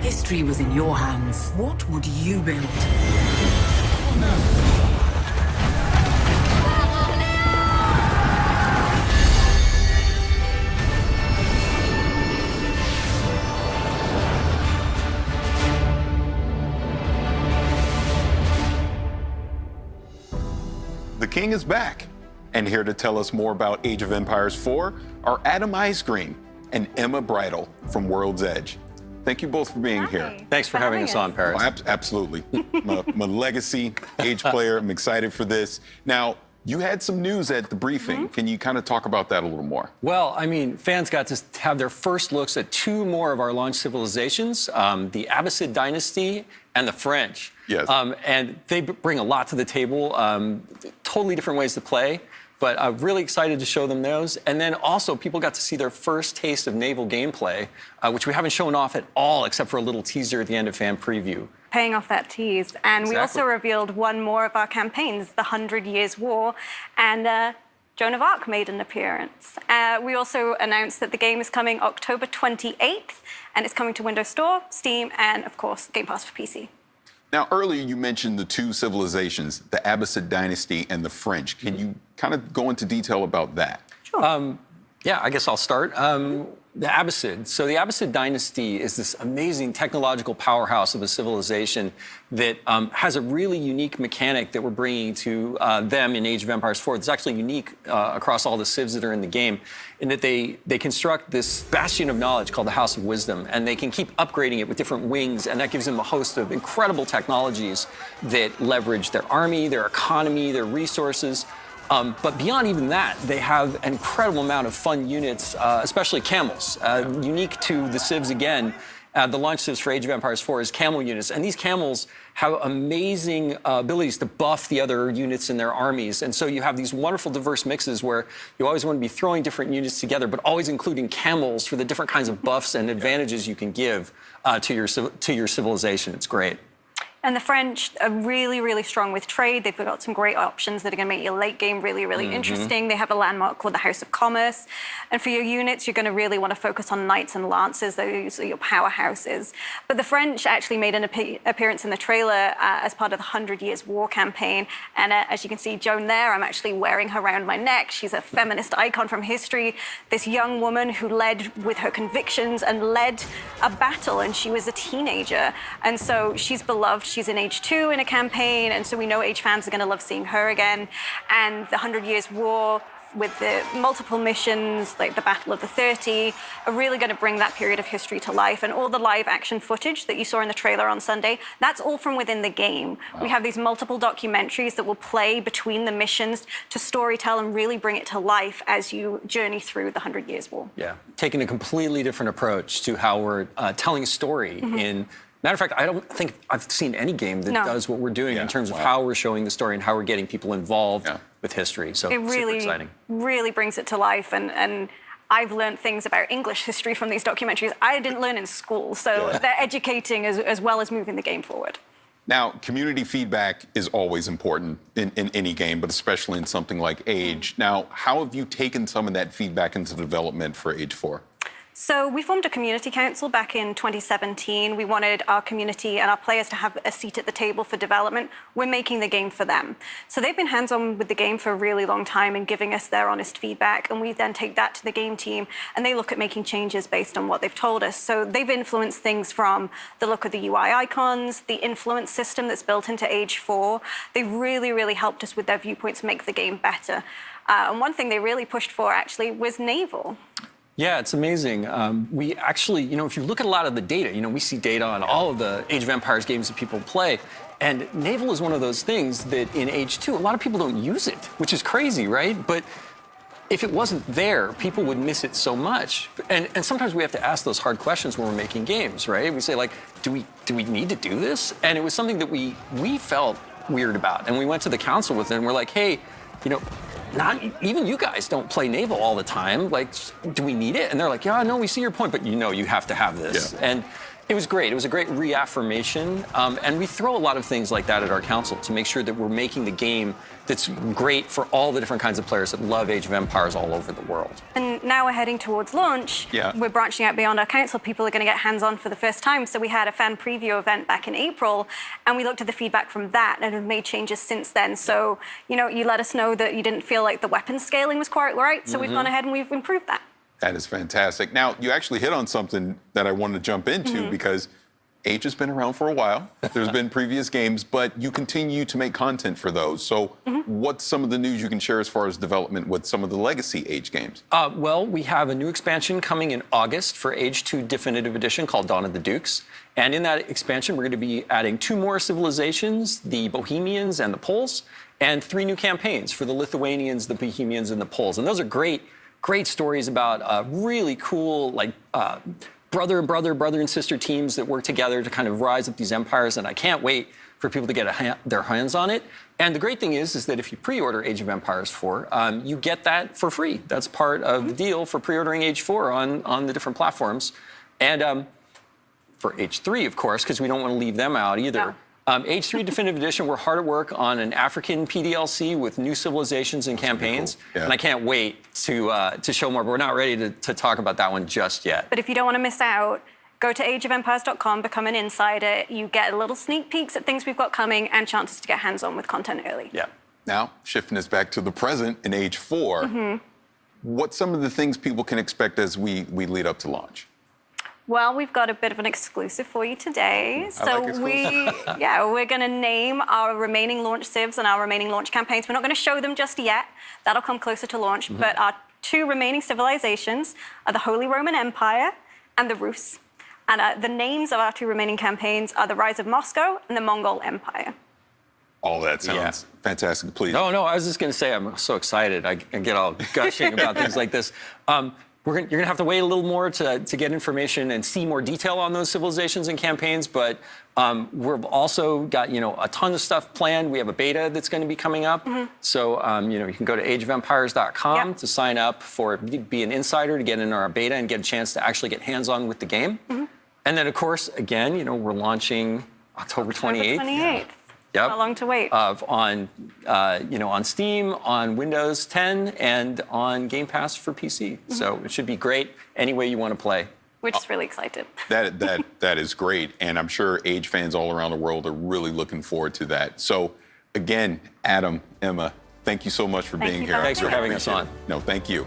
history was in your hands, what would you build? The king is back, and here to tell us more about Age of Empires 4 are Adam Icegreen and Emma Bridle from World's Edge. Thank you both for being here. Thanks for having us on, Paris. Oh, absolutely. my legacy Age player. I'm excited for this. Now, you had some news at the briefing. Can you kind of talk about that a little more? Well, I mean, fans got to have their first looks at two more of our launch civilizations, the Abbasid dynasty and the French. Yes. And they bring a lot to the table, totally different ways to play. But I'm really excited to show them those. And then also, people got to see their first taste of naval gameplay, which we haven't shown off at all, except for a little teaser at the end of fan preview. Paying off that tease. And we also revealed one more of our campaigns, the 100 Years' War, and Joan of Arc made an appearance. We also announced that the game is coming October 28th, and it's coming to Windows Store, Steam, and of course, Game Pass for PC. Now, earlier you mentioned the two civilizations, the Abbasid dynasty and the French. Can you kind of go into detail about that? Sure. Yeah, I guess I'll start. The Abbasid. So the Abbasid dynasty is this amazing technological powerhouse of a civilization that has a really unique mechanic that we're bringing to them in Age of Empires 4. It's actually unique across all the civs that are in the game, in that they construct this bastion of knowledge called the House of Wisdom, and they can keep upgrading it with different wings, and that gives them a host of incredible technologies that leverage their army, their economy, their resources. But beyond even that, they have an incredible amount of fun units, especially camels. Unique to the civs again, the launch civs for Age of Empires 4 is camel units. And these camels have amazing abilities to buff the other units in their armies. And so you have these wonderful diverse mixes where you always want to be throwing different units together, but always including camels for the different kinds of buffs and advantages you can give to your civilization. It's great. And the French are really, really strong with trade. They've got some great options that are going to make your late game really, really interesting. They have a landmark called the House of Commerce. And for your units, you're going to really want to focus on knights and lancers. Those are your powerhouses. But the French actually made an appearance in the trailer as part of the 100 Years' War campaign. And as you can see, Joan there, I'm actually wearing her around my neck. She's a feminist icon from history. This young woman who led with her convictions and led a battle, and she was a teenager. And so she's beloved. She's in Age 2 in a campaign, and so we know Age fans are going to love seeing her again. And the 100 Years' War, with the multiple missions, like the Battle of the 30, are really going to bring that period of history to life. And all the live action footage that you saw in the trailer on Sunday, that's all from within the game. Wow. We have these multiple documentaries that will play between the missions to storytell and really bring it to life as you journey through the 100 Years' War. Yeah, taking a completely different approach to how we're telling a story in... Matter of fact, I don't think I've seen any game that does what we're doing in terms of how we're showing the story and how we're getting people involved with history. So it really, super exciting. Really brings it to life. And I've learned things about English history from these documentaries I didn't learn in school. So they're educating as well as moving the game forward. Now, community feedback is always important in any game, but especially in something like Age. Now, how have you taken some of that feedback into development for Age 4? So we formed a community council back in 2017. We wanted our community and our players to have a seat at the table for development. We're making the game for them. So they've been hands-on with the game for a really long time and giving us their honest feedback. And we then take that to the game team and they look at making changes based on what they've told us. So they've influenced things from the look of the UI icons, the influence system that's built into Age 4. They've really, really helped us with their viewpoints make the game better. And one thing they really pushed for actually was naval. Yeah, it's amazing. We actually, if you look at a lot of the data, we see data on all of the Age of Empires games that people play. And naval is one of those things that in Age 2, a lot of people don't use it, which is crazy, right? But if it wasn't there, people would miss it so much. And sometimes we have to ask those hard questions when we're making games, right? We say, like, do we need to do this? And it was something that we felt weird about. And we went to the council with it and we're like, hey, not even you guys don't play naval all the time. Like, do we need it? And they're like, yeah, no, we see your point, but you have to have this. Yeah. And It was great. It was a great reaffirmation. And we throw a lot of things like that at our council to make sure that we're making the game that's great for all the different kinds of players that love Age of Empires all over the world. And now we're heading towards launch. Yeah. We're branching out beyond our council. People are going to get hands-on for the first time. So we had a fan preview event back in April, and we looked at the feedback from that and have made changes since then. So, you know, you let us know that you didn't feel like the weapon scaling was quite right. So we've gone ahead and we've improved that. That is fantastic. Now, you actually hit on something that I wanted to jump into because Age has been around for a while. There's been previous games, but you continue to make content for those. So what's some of the news you can share as far as development with some of the legacy Age games? Well, we have a new expansion coming in August for Age 2 Definitive Edition called Dawn of the Dukes. And in that expansion, we're going to be adding 2 more civilizations, the Bohemians and the Poles, and 3 new campaigns for the Lithuanians, the Bohemians, and the Poles. And those are great stories about really cool, like, brother and sister teams that work together to kind of rise up these empires, and I can't wait for people to get their hands on it. And the great thing is that if you pre-order Age of Empires 4, you get that for free. That's part of the deal for pre-ordering Age 4 on the different platforms. And for Age 3, of course, because we don't want to leave them out either. No. Age 3 Definitive Edition, we're hard at work on an African PDLC with new civilizations and campaigns. Cool. Yeah. And I can't wait to show more, but we're not ready to talk about that one just yet. But if you don't want to miss out, go to ageofempires.com, become an insider. You get little sneak peeks at things we've got coming and chances to get hands-on with content early. Yeah. Now, shifting us back to the present in Age 4, what's some of the things people can expect as we lead up to launch? Well, we've got a bit of an exclusive for you today. I like we're going to name our remaining launch civs and our remaining launch campaigns. We're not going to show them just yet. That'll come closer to launch. But our 2 remaining civilizations are the Holy Roman Empire and the Rus. And the names of our 2 remaining campaigns are the Rise of Moscow and the Mongol Empire. All that sounds fantastic. Please. No, I was just going to say, I'm so excited. I get all gushing about things like this. You're going to have to wait a little more to get information and see more detail on those civilizations and campaigns, but we've also got, a ton of stuff planned. We have a beta that's going to be coming up. So, you can go to ageofempires.com to sign up be an insider to get in our beta and get a chance to actually get hands-on with the game. And then, of course, again, we're launching October 28th. Yep. Not long to wait. On Steam, on Windows 10, and on Game Pass for PC. So it should be great any way you want to play. We're just really excited. That is great, and I'm sure Age fans all around the world are really looking forward to that. So, again, Adam, Emma, thank you so much for being here. Thanks for having us on. No, thank you.